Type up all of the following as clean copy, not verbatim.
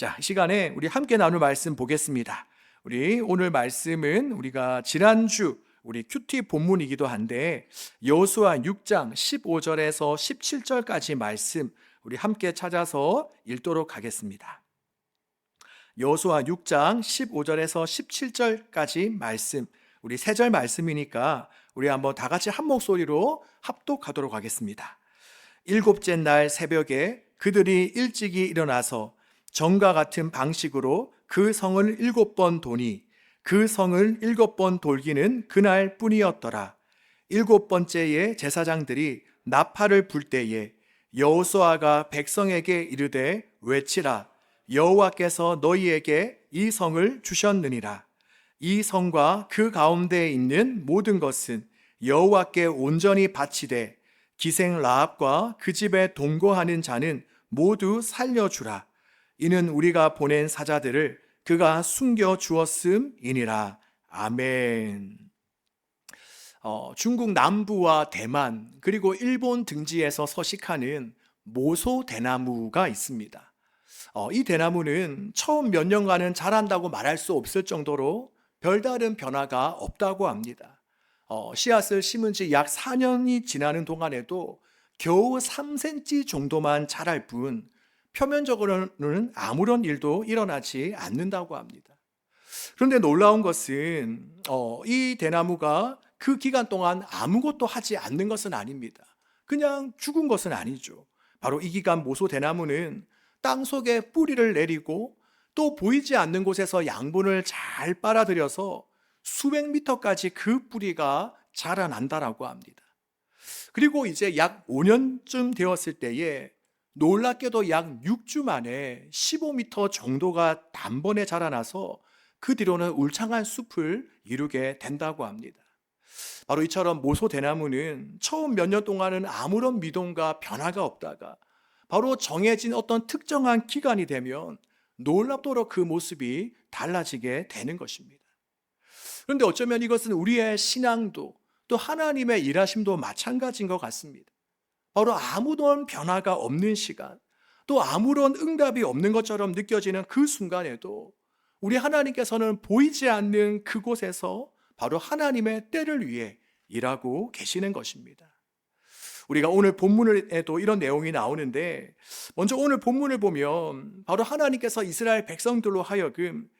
자, 이 시간에 우리 함께 나눌 말씀 보겠습니다. 우리 오늘 말씀은 우리가 지난주 우리 큐티 본문이기도 한데 여호수아 6장 15절에서 17절까지 말씀 우리 함께 찾아서 읽도록 하겠습니다. 여호수아 6장 15절에서 17절까지 말씀, 우리 세 절 말씀이니까 우리 한번 다 같이 한 목소리로 합독하도록 하겠습니다. 일곱째 날 새벽에 그들이 일찍이 일어나서 전과 같은 방식으로 그 성을 7번 도니 그 성을 7번 돌기는 그날 뿐이었더라. 7번째에 제사장들이 나팔을 불 때에 여호수아가 백성에게 이르되 외치라. 여호와께서 너희에게 이 성을 주셨느니라. 이 성과 그 가운데에 있는 모든 것은 여호와께 온전히 바치되 기생 라합과 그 집에 동거하는 자는 모두 살려주라. 이는 우리가 보낸 사자들을 그가 숨겨 주었음이니라. 아멘. 중국 남부와 대만 그리고 일본 등지에서 서식하는 모소 대나무가 있습니다. 이 대나무는 처음 몇 년간은 자란다고 말할 수 없을 정도로 별다른 변화가 없다고 합니다. 씨앗을 심은 지 약 4년이 지나는 동안에도 겨우 3cm 정도만 자랄 뿐 표면적으로는 아무런 일도 일어나지 않는다고 합니다. 그런데 놀라운 것은 이 대나무가 그 기간 동안 아무것도 하지 않는 것은 아닙니다. 그냥 죽은 것은 아니죠. 바로 이 기간 모소 대나무는 땅속에 뿌리를 내리고 또 보이지 않는 곳에서 양분을 잘 빨아들여서 수백 미터까지 그 뿌리가 자라난다라고 합니다. 그리고 이제 약 5년쯤 되었을 때에 놀랍게도 약 6주 만에 15m 정도가 단번에 자라나서 그 뒤로는 울창한 숲을 이루게 된다고 합니다. 바로 이처럼 모소 대나무는 처음 몇 년 동안은 아무런 미동과 변화가 없다가 바로 정해진 어떤 특정한 기간이 되면 놀랍도록 그 모습이 달라지게 되는 것입니다. 그런데 어쩌면 이것은 우리의 신앙도 또 하나님의 일하심도 마찬가지인 것 같습니다. 바로 아무런 변화가 없는 시간, 또 아무런 응답이 없는 것처럼 느껴지는 그 순간에도 우리 하나님께서는 보이지 않는 그곳에서 바로 하나님의 때를 위해 일하고 계시는 것입니다. 우리가 오늘 본문에도 이런 내용이 나오는데 먼저 오늘 본문을 보면 바로 하나님께서 이스라엘 백성들로 하여금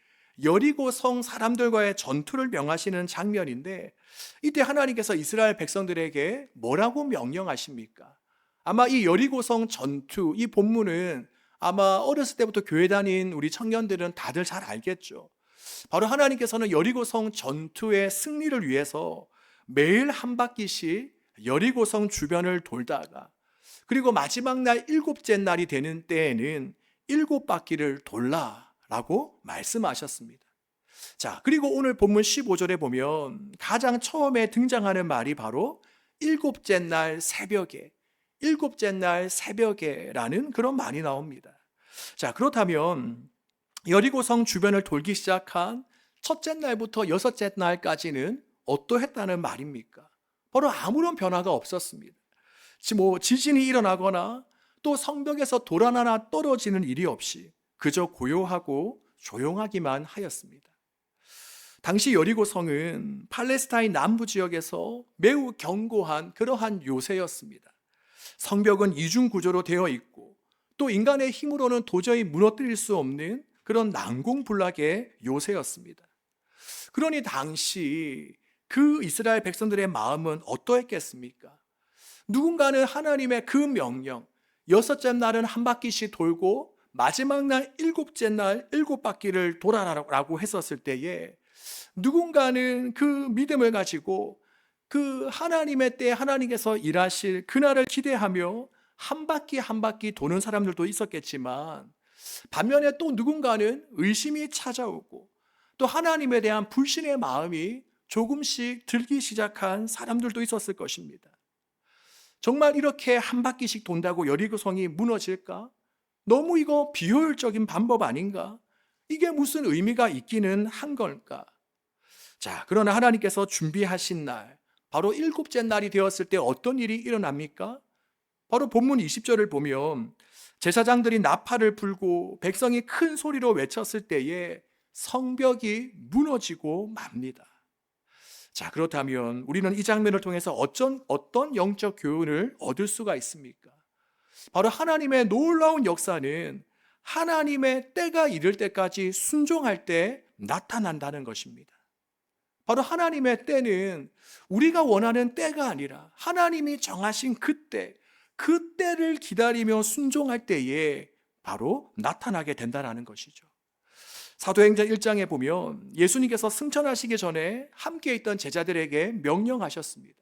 여리고 성 사람들과의 전투를 명하시는 장면인데 이때 하나님께서 이스라엘 백성들에게 뭐라고 명령하십니까? 아마 이 여리고성 전투, 이 본문은 아마 어렸을 때부터 교회 다닌 우리 청년들은 다들 잘 알겠죠. 바로 하나님께서는 여리고성 전투의 승리를 위해서 매일 한 바퀴씩 여리고성 주변을 돌다가 그리고 마지막 날 7째 날이 되는 때에는 7바퀴를 돌라라고 말씀하셨습니다. 자, 그리고 오늘 본문 15절에 보면 가장 처음에 등장하는 말이 바로 7째 날 새벽에, 7째 날 새벽에라는 그런 말이 나옵니다. 자, 그렇다면 여리고성 주변을 돌기 시작한 첫째 날부터 6째 날까지는 어떠했다는 말입니까? 바로 아무런 변화가 없었습니다. 지진이 일어나거나 또 성벽에서 돌 하나 떨어지는 일이 없이 그저 고요하고 조용하기만 하였습니다. 당시 여리고성은 팔레스타인 남부 지역에서 매우 견고한 그러한 요새였습니다. 성벽은 이중 구조로 되어 있고 또 인간의 힘으로는 도저히 무너뜨릴 수 없는 그런 난공불락의 요새였습니다. 그러니 당시 그 이스라엘 백성들의 마음은 어떠했겠습니까? 누군가는 하나님의 그 명령, 6째 날은 한 바퀴씩 돌고 마지막 날 7째 날 7바퀴를 돌아라라고 했었을 때에 누군가는 그 믿음을 가지고 그 하나님의 때에 하나님께서 일하실 그날을 기대하며 한 바퀴 한 바퀴 도는 사람들도 있었겠지만 반면에 또 누군가는 의심이 찾아오고 또 하나님에 대한 불신의 마음이 조금씩 들기 시작한 사람들도 있었을 것입니다. 정말 이렇게 한 바퀴씩 돈다고 여리고성이 무너질까? 너무 이거 비효율적인 방법 아닌가? 이게 무슨 의미가 있기는 한 걸까? 자, 그러나 하나님께서 준비하신 날, 바로 7째 날이 되었을 때 어떤 일이 일어납니까? 바로 본문 20절을 보면 제사장들이 나팔을 불고 백성이 큰 소리로 외쳤을 때에 성벽이 무너지고 맙니다. 자, 그렇다면 우리는 이 장면을 통해서 어떤 영적 교훈을 얻을 수가 있습니까? 바로 하나님의 놀라운 역사는 하나님의 때가 이를 때까지 순종할 때 나타난다는 것입니다. 바로 하나님의 때는 우리가 원하는 때가 아니라 하나님이 정하신 그 때를 기다리며 순종할 때에 바로 나타나게 된다는 것이죠. 사도행전 1장에 보면 예수님께서 승천하시기 전에 함께 있던 제자들에게 명령하셨습니다.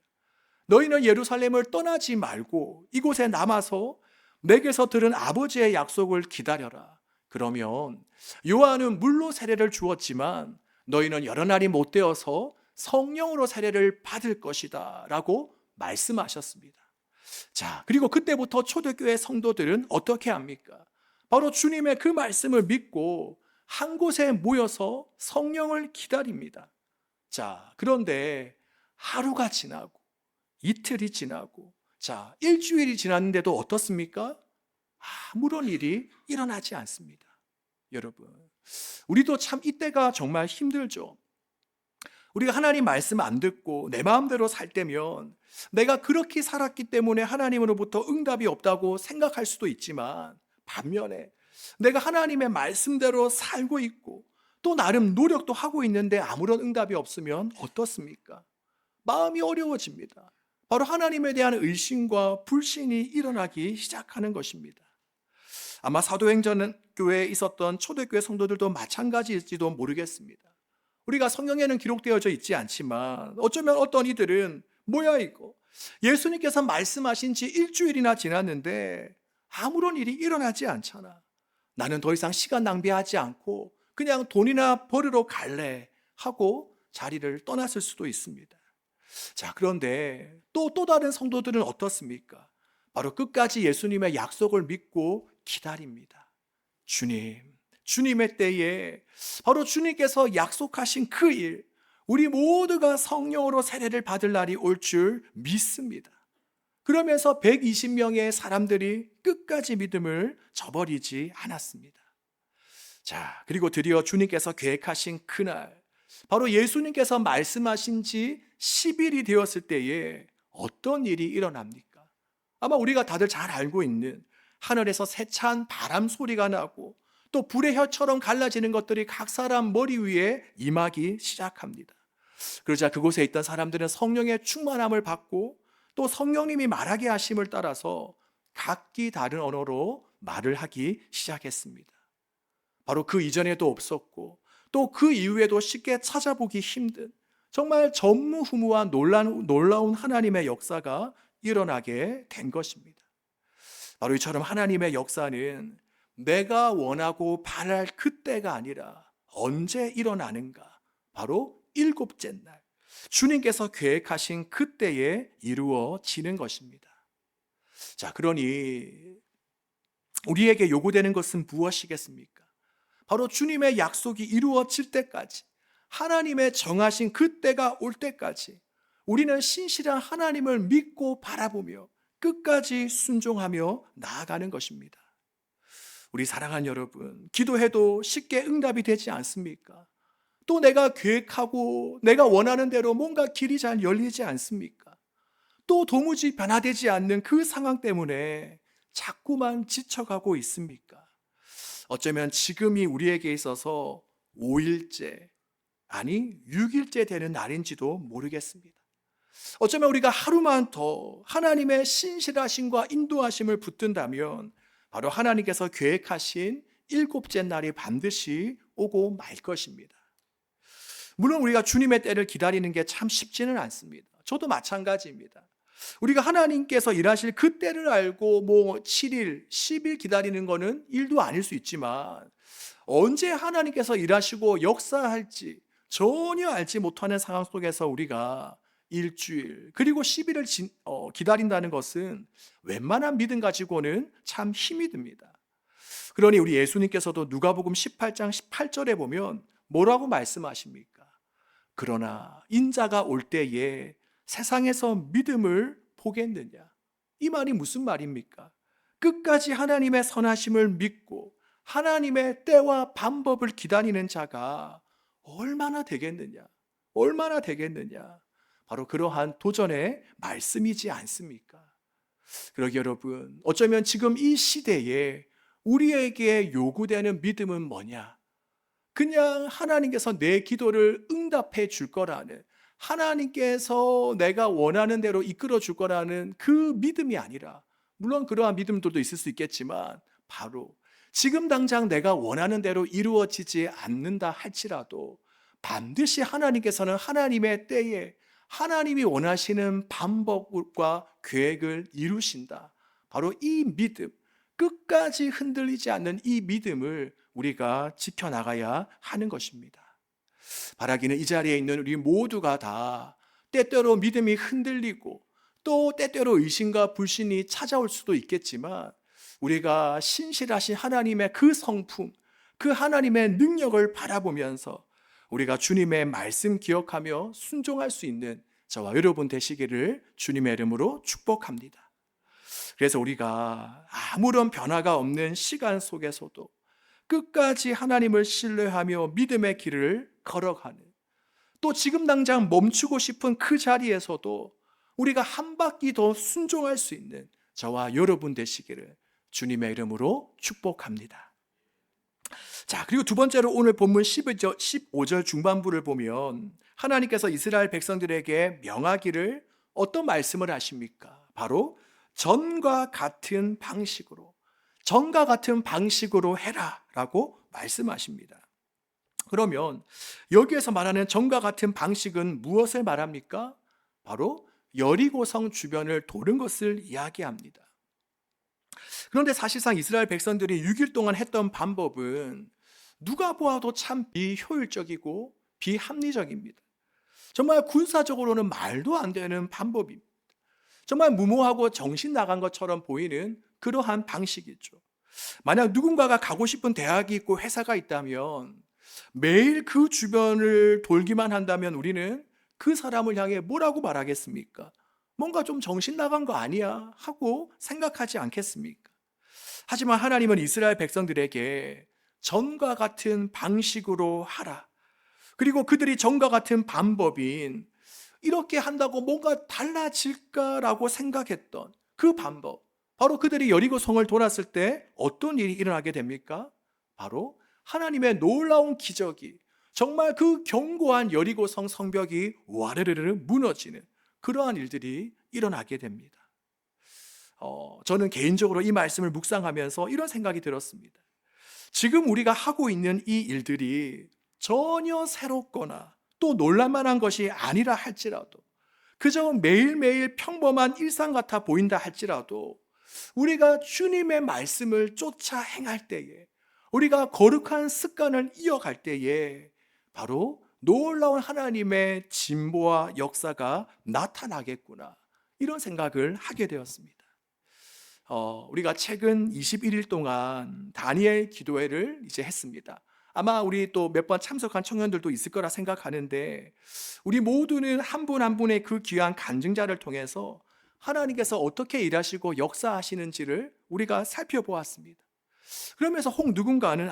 너희는 예루살렘을 떠나지 말고 이곳에 남아서 내게서 들은 아버지의 약속을 기다려라. 그러면 요한은 물로 세례를 주었지만 너희는 여러 날이 못 되어서 성령으로 세례를 받을 것이다 라고 말씀하셨습니다. 자, 그리고 그때부터 초대교회 성도들은 어떻게 합니까? 바로 주님의 그 말씀을 믿고 한 곳에 모여서 성령을 기다립니다. 자, 그런데 하루가 지나고 이틀이 지나고 자, 일주일이 지났는데도 어떻습니까? 아무런 일이 일어나지 않습니다. 여러분, 우리도 참 이때가 정말 힘들죠. 우리가 하나님 말씀 안 듣고 내 마음대로 살 때면 내가 그렇게 살았기 때문에 하나님으로부터 응답이 없다고 생각할 수도 있지만, 반면에 내가 하나님의 말씀대로 살고 있고 또 나름 노력도 하고 있는데 아무런 응답이 없으면 어떻습니까? 마음이 어려워집니다. 바로 하나님에 대한 의심과 불신이 일어나기 시작하는 것입니다. 아마 사도행전 교회에 있었던 초대교회 성도들도 마찬가지일지도 모르겠습니다. 우리가 성경에는 기록되어져 있지 않지만 어쩌면 어떤 이들은 뭐야 이거, 예수님께서 말씀하신 지 일주일이나 지났는데 아무런 일이 일어나지 않잖아. 나는 더 이상 시간 낭비하지 않고 그냥 돈이나 벌으러 갈래 하고 자리를 떠났을 수도 있습니다. 자, 그런데 또 다른 성도들은 어떻습니까? 바로 끝까지 예수님의 약속을 믿고 기다립니다. 주님의 때에 바로 주님께서 약속하신 그 일, 우리 모두가 성령으로 세례를 받을 날이 올 줄 믿습니다. 그러면서 120명의 사람들이 끝까지 믿음을 저버리지 않았습니다. 자, 그리고 드디어 주님께서 계획하신 그날, 바로 예수님께서 말씀하신 지 10일이 되었을 때에 어떤 일이 일어납니까? 아마 우리가 다들 잘 알고 있는 하늘에서 세찬 바람 소리가 나고 또 불의 혀처럼 갈라지는 것들이 각 사람 머리 위에 임하기 시작합니다. 그러자 그곳에 있던 사람들은 성령의 충만함을 받고 또 성령님이 말하게 하심을 따라서 각기 다른 언어로 말을 하기 시작했습니다. 바로 그 이전에도 없었고 또 그 이후에도 쉽게 찾아보기 힘든 정말 전무후무한 놀라운 하나님의 역사가 일어나게 된 것입니다. 바로 이처럼 하나님의 역사는 내가 원하고 바랄 그때가 아니라 언제 일어나는가? 바로 일곱째 날, 주님께서 계획하신 그때에 이루어지는 것입니다. 자, 그러니 우리에게 요구되는 것은 무엇이겠습니까? 바로 주님의 약속이 이루어질 때까지, 하나님의 정하신 그때가 올 때까지 우리는 신실한 하나님을 믿고 바라보며 끝까지 순종하며 나아가는 것입니다. 우리 사랑하는 여러분, 기도해도 쉽게 응답이 되지 않습니까? 또 내가 계획하고 내가 원하는 대로 뭔가 길이 잘 열리지 않습니까? 또 도무지 변화되지 않는 그 상황 때문에 자꾸만 지쳐가고 있습니까? 어쩌면 지금이 우리에게 있어서 5일째, 아니 6일째 되는 날인지도 모르겠습니다. 어쩌면 우리가 하루만 더 하나님의 신실하심과 인도하심을 붙든다면 바로 하나님께서 계획하신 일곱째 날이 반드시 오고 말 것입니다. 물론 우리가 주님의 때를 기다리는 게 참 쉽지는 않습니다. 저도 마찬가지입니다. 우리가 하나님께서 일하실 그 때를 알고 7일, 10일 기다리는 거는 일도 아닐 수 있지만 언제 하나님께서 일하시고 역사할지 전혀 알지 못하는 상황 속에서 우리가 일주일 그리고 10일을 기다린다는 것은 웬만한 믿음 가지고는 참 힘이 듭니다. 그러니 우리 예수님께서도 누가복음 18장 18절에 보면 뭐라고 말씀하십니까? 그러나 인자가 올 때에 세상에서 믿음을 보겠느냐? 이 말이 무슨 말입니까? 끝까지 하나님의 선하심을 믿고 하나님의 때와 방법을 기다리는 자가 얼마나 되겠느냐? 얼마나 되겠느냐? 바로 그러한 도전의 말씀이지 않습니까? 그러기 여러분, 어쩌면 지금 이 시대에 우리에게 요구되는 믿음은 뭐냐? 그냥 하나님께서 내 기도를 응답해 줄 거라는, 하나님께서 내가 원하는 대로 이끌어 줄 거라는 그 믿음이 아니라, 물론 그러한 믿음들도 있을 수 있겠지만 바로 지금 당장 내가 원하는 대로 이루어지지 않는다 할지라도 반드시 하나님께서는 하나님의 때에 하나님이 원하시는 방법과 계획을 이루신다. 바로 이 믿음, 끝까지 흔들리지 않는 이 믿음을 우리가 지켜나가야 하는 것입니다. 바라기는 이 자리에 있는 우리 모두가 다 때때로 믿음이 흔들리고 또 때때로 의심과 불신이 찾아올 수도 있겠지만 우리가 신실하신 하나님의 그 성품, 그 하나님의 능력을 바라보면서 우리가 주님의 말씀 기억하며 순종할 수 있는 저와 여러분 되시기를 주님의 이름으로 축복합니다. 그래서 우리가 아무런 변화가 없는 시간 속에서도 끝까지 하나님을 신뢰하며 믿음의 길을 걸어가는, 또 지금 당장 멈추고 싶은 그 자리에서도 우리가 한 바퀴 더 순종할 수 있는 저와 여러분 되시기를 주님의 이름으로 축복합니다. 자, 그리고 두 번째로 오늘 본문 15절 중반부를 보면 하나님께서 이스라엘 백성들에게 명하기를 어떤 말씀을 하십니까? 바로 전과 같은 방식으로 해라 라고 말씀하십니다. 그러면 여기에서 말하는 전과 같은 방식은 무엇을 말합니까? 바로 여리고성 주변을 도는 것을 이야기합니다. 그런데 사실상 이스라엘 백성들이 6일 동안 했던 방법은 누가 보아도 참 비효율적이고 비합리적입니다. 정말 군사적으로는 말도 안 되는 방법입니다. 정말 무모하고 정신 나간 것처럼 보이는 그러한 방식이죠. 만약 누군가가 가고 싶은 대학이 있고 회사가 있다면 매일 그 주변을 돌기만 한다면 우리는 그 사람을 향해 뭐라고 말하겠습니까? 뭔가 좀 정신 나간 거 아니야? 하고 생각하지 않겠습니까? 하지만 하나님은 이스라엘 백성들에게 전과 같은 방식으로 하라. 그리고 그들이 전과 같은 방법인 이렇게 한다고 뭔가 달라질까라고 생각했던 그 방법, 바로 그들이 여리고성을 돌았을 때 어떤 일이 일어나게 됩니까? 바로 하나님의 놀라운 기적이, 정말 그 견고한 여리고성 성벽이 와르르르 무너지는 그러한 일들이 일어나게 됩니다. 저는 개인적으로 이 말씀을 묵상하면서 이런 생각이 들었습니다. 지금 우리가 하고 있는 이 일들이 전혀 새롭거나 또 놀랄만한 것이 아니라 할지라도, 그저 매일매일 평범한 일상 같아 보인다 할지라도 우리가 주님의 말씀을 쫓아 행할 때에, 우리가 거룩한 습관을 이어갈 때에 바로 놀라운 하나님의 진보와 역사가 나타나겠구나, 이런 생각을 하게 되었습니다. 우리가 최근 21일 동안 다니엘 기도회를 이제 했습니다. 아마 우리 또 몇 번 참석한 청년들도 있을 거라 생각하는데, 우리 모두는 한 분 한 분의 그 귀한 간증자를 통해서 하나님께서 어떻게 일하시고 역사하시는지를 우리가 살펴보았습니다. 그러면서 혹 누군가는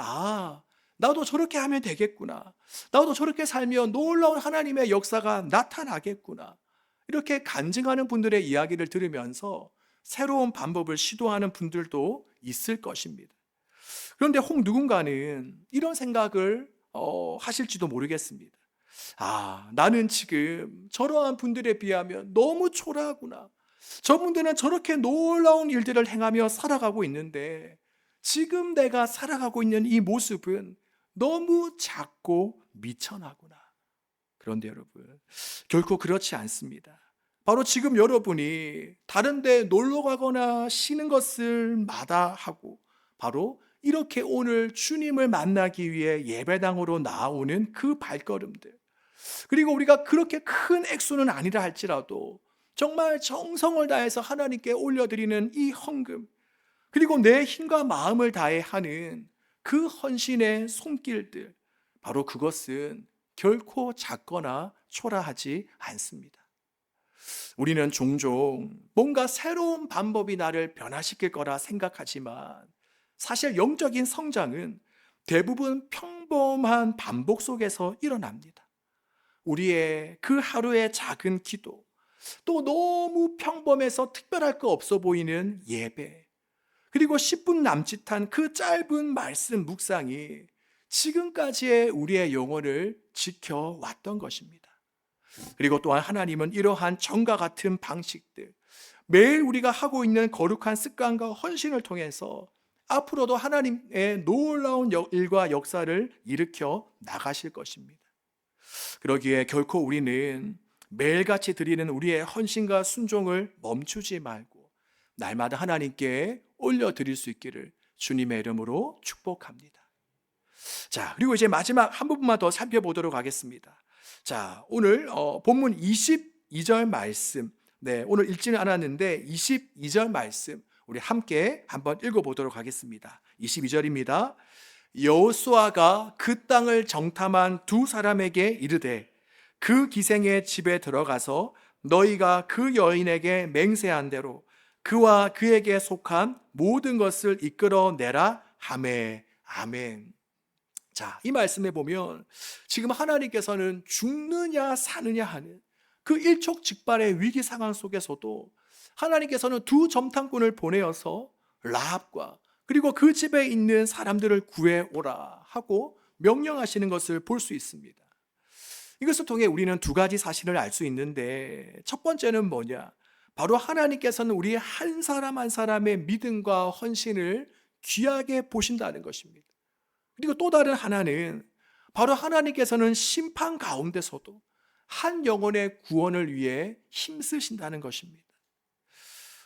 나도 저렇게 하면 되겠구나, 나도 저렇게 살면 놀라운 하나님의 역사가 나타나겠구나, 이렇게 간증하는 분들의 이야기를 들으면서 새로운 방법을 시도하는 분들도 있을 것입니다. 그런데 혹 누군가는 이런 생각을 하실지도 모르겠습니다. 나는 지금 저러한 분들에 비하면 너무 초라하구나, 저분들은 저렇게 놀라운 일들을 행하며 살아가고 있는데 지금 내가 살아가고 있는 이 모습은 너무 작고 미천하구나. 그런데 여러분, 결코 그렇지 않습니다. 바로 지금 여러분이 다른 데 놀러 가거나 쉬는 것을 마다하고 바로 이렇게 오늘 주님을 만나기 위해 예배당으로 나오는 그 발걸음들, 그리고 우리가 그렇게 큰 액수는 아니라 할지라도 정말 정성을 다해서 하나님께 올려드리는 이 헌금, 그리고 내 힘과 마음을 다해 하는 그 헌신의 손길들, 바로 그것은 결코 작거나 초라하지 않습니다. 우리는 종종 뭔가 새로운 방법이 나를 변화시킬 거라 생각하지만 사실 영적인 성장은 대부분 평범한 반복 속에서 일어납니다. 우리의 그 하루의 작은 기도, 또 너무 평범해서 특별할 거 없어 보이는 예배, 그리고 10분 남짓한 그 짧은 말씀 묵상이 지금까지의 우리의 영혼을 지켜왔던 것입니다. 그리고 또한 하나님은 이러한 전과 같은 방식들, 매일 우리가 하고 있는 거룩한 습관과 헌신을 통해서 앞으로도 하나님의 놀라운 일과 역사를 일으켜 나가실 것입니다. 그러기에 결코 우리는 매일같이 드리는 우리의 헌신과 순종을 멈추지 말고 날마다 하나님께 올려드릴 수 있기를 주님의 이름으로 축복합니다. 자, 그리고 이제 마지막 한 부분만 더 살펴보도록 하겠습니다. 자, 오늘 본문 22절 말씀, 오늘 읽지는 않았는데 22절 말씀 우리 함께 한번 읽어보도록 하겠습니다. 22절입니다. 여호수아가 그 땅을 정탐한 두 사람에게 이르되 그 기생의 집에 들어가서 너희가 그 여인에게 맹세한 대로 그와 그에게 속한 모든 것을 이끌어내라 하매. 아멘. 자, 이 말씀에 보면 지금 하나님께서는 죽느냐 사느냐 하는 그 일촉즉발의 위기 상황 속에서도 하나님께서는 두 점탐꾼을 보내어서 라합과 그리고 그 집에 있는 사람들을 구해오라 하고 명령하시는 것을 볼 수 있습니다. 이것을 통해 우리는 두 가지 사실을 알 수 있는데, 첫 번째는 뭐냐? 바로 하나님께서는 우리 한 사람 한 사람의 믿음과 헌신을 귀하게 보신다는 것입니다. 그리고 또 다른 하나는 바로 하나님께서는 심판 가운데서도 한 영혼의 구원을 위해 힘쓰신다는 것입니다.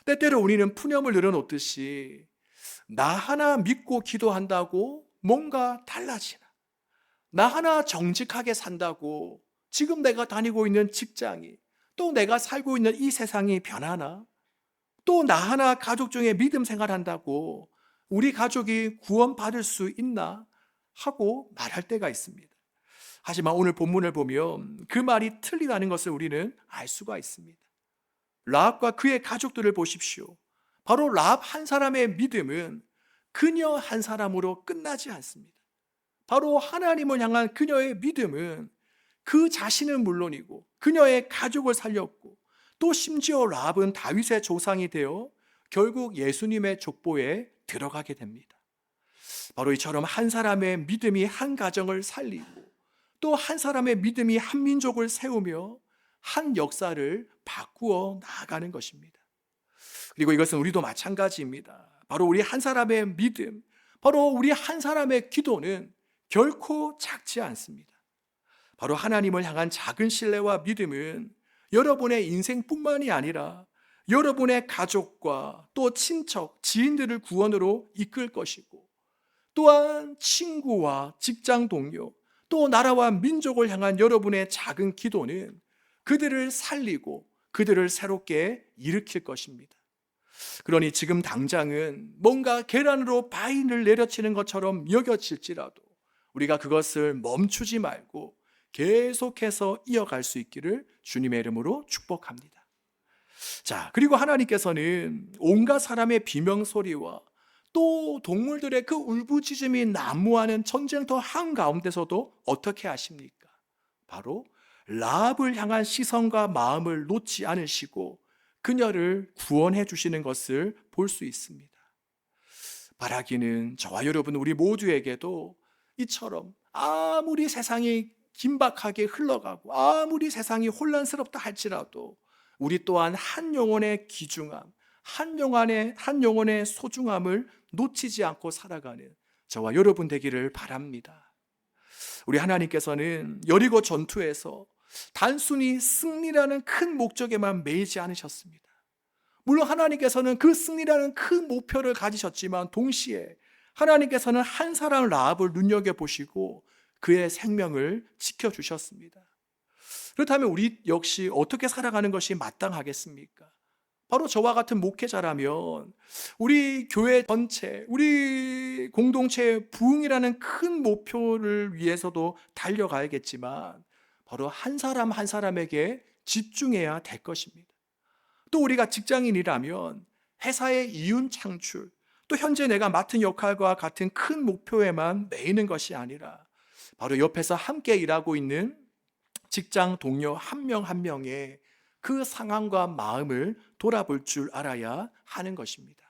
때때로 우리는 푸념을 늘어놓듯이 나 하나 믿고 기도한다고 뭔가 달라지나, 나 하나 정직하게 산다고 지금 내가 다니고 있는 직장이, 또 내가 살고 있는 이 세상이 변하나, 또 나 하나 가족 중에 믿음 생활한다고 우리 가족이 구원받을 수 있나 하고 말할 때가 있습니다. 하지만 오늘 본문을 보면 그 말이 틀리다는 것을 우리는 알 수가 있습니다. 라합과 그의 가족들을 보십시오. 바로 라합 한 사람의 믿음은 그녀 한 사람으로 끝나지 않습니다. 바로 하나님을 향한 그녀의 믿음은 그 자신은 물론이고 그녀의 가족을 살렸고, 또 심지어 라합은 다윗의 조상이 되어 결국 예수님의 족보에 들어가게 됩니다. 바로 이처럼 한 사람의 믿음이 한 가정을 살리고, 또 한 사람의 믿음이 한 민족을 세우며 한 역사를 바꾸어 나아가는 것입니다. 그리고 이것은 우리도 마찬가지입니다. 바로 우리 한 사람의 믿음, 바로 우리 한 사람의 기도는 결코 작지 않습니다. 바로 하나님을 향한 작은 신뢰와 믿음은 여러분의 인생뿐만이 아니라 여러분의 가족과 또 친척, 지인들을 구원으로 이끌 것이고, 또한 친구와 직장 동료, 또 나라와 민족을 향한 여러분의 작은 기도는 그들을 살리고 그들을 새롭게 일으킬 것입니다. 그러니 지금 당장은 뭔가 계란으로 바위를 내려치는 것처럼 여겨질지라도 우리가 그것을 멈추지 말고 계속해서 이어갈 수 있기를 주님의 이름으로 축복합니다. 자, 그리고 하나님께서는 온갖 사람의 비명소리와 또 동물들의 그 울부짖음이 난무하는 전쟁터 한가운데서도 어떻게 하십니까? 바로 라합을 향한 시선과 마음을 놓지 않으시고 그녀를 구원해 주시는 것을 볼 수 있습니다. 바라기는 저와 여러분 우리 모두에게도 이처럼 아무리 세상이 긴박하게 흘러가고 아무리 세상이 혼란스럽다 할지라도 우리 또한 한 영혼의 귀중함, 한 영혼의 소중함을 놓치지 않고 살아가는 저와 여러분 되기를 바랍니다. 우리 하나님께서는 여리고 전투에서 단순히 승리라는 큰 목적에만 매이지 않으셨습니다. 물론 하나님께서는 그 승리라는 큰 목표를 가지셨지만 동시에 하나님께서는 한 사람 라합을 눈여겨보시고 그의 생명을 지켜주셨습니다. 그렇다면 우리 역시 어떻게 살아가는 것이 마땅하겠습니까? 바로 저와 같은 목회자라면 우리 교회 전체, 우리 공동체의 부흥이라는 큰 목표를 위해서도 달려가야겠지만 바로 한 사람 한 사람에게 집중해야 될 것입니다. 또 우리가 직장인이라면 회사의 이윤 창출, 또 현재 내가 맡은 역할과 같은 큰 목표에만 매이는 것이 아니라 바로 옆에서 함께 일하고 있는 직장 동료 한 명 한 명의 그 상황과 마음을 돌아볼 줄 알아야 하는 것입니다.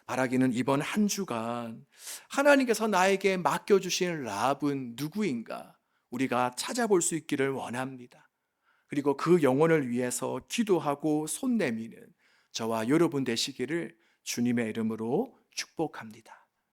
바라기는 이번 한 주간 하나님께서 나에게 맡겨주신 라합은 누구인가 우리가 찾아볼 수 있기를 원합니다. 그리고 그 영혼을 위해서 기도하고 손 내미는 저와 여러분 되시기를 주님의 이름으로 축복합니다.